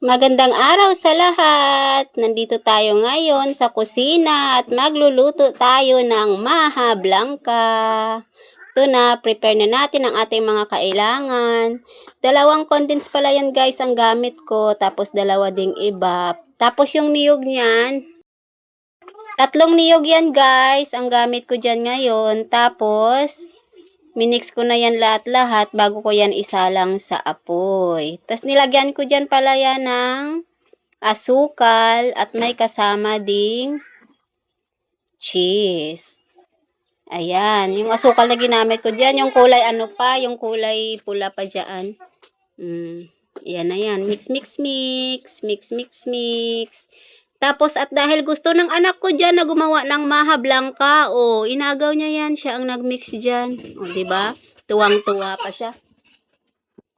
Magandang araw sa lahat! Nandito tayo ngayon sa kusina at magluluto tayo ng maha blanca. Ito na, prepare na natin ang ating mga kailangan. Dalawang condensed pala yan guys ang gamit ko, tapos dalawa ding iba. Tapos yung niyog niyan, tatlong niyog yan guys ang gamit ko dyan ngayon. Tapos, minix ko na yan lahat-lahat bago ko yan isalang sa apoy. Tapos nilagyan ko dyan pala yan ng asukal at may kasama ding cheese. Ayan, yung asukal na ginamit ko dyan, yung kulay ano pa, yung kulay pula pa dyan. Yan na yan, mix, mix, mix, mix, mix, mix. Tapos at dahil gusto ng anak ko dyan na gumawa ng maha blanca, inagaw niya yan, siya ang nagmix dyan. Diba? Tuwang-tuwa pa siya.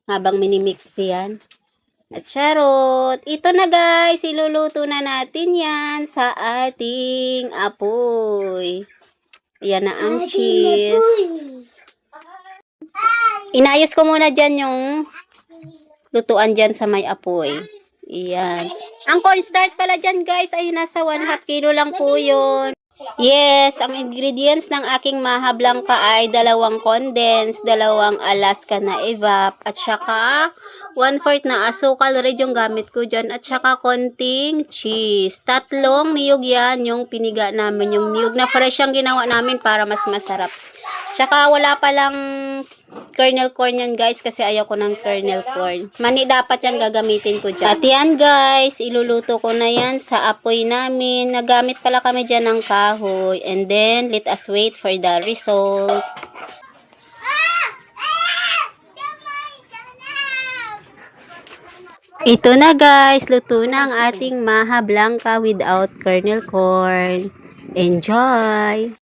Habang minimix yan. At charot, ito na guys, iluluto na natin yan sa ating apoy. Yan na ang cheese. Inayos ko muna dyan yung lutuan dyan sa may apoy. Yan. Ang cornstarch pala dyan guys ay nasa 1/2 kilo lang po yun. Yes, ang ingredients ng aking maha blanca ay 2 condensed, 2 Alaska na evap, at saka 1/4 na asukal red yung gamit ko dyan, at saka konting cheese. 3 niyog yan, yung piniga namin, yung niyog na fresh yung ginawa namin para mas masarap. Tsaka wala palang kernel corn yan guys kasi ayaw ko ng kernel corn. Mani dapat yan gagamitin ko dyan. At yan guys, iluluto ko na yan sa apoy namin. Nagamit pala kami dyan ng kahoy. And then, let us wait for the result. Ito na guys, luto na ang ating maha blanca without kernel corn. Enjoy!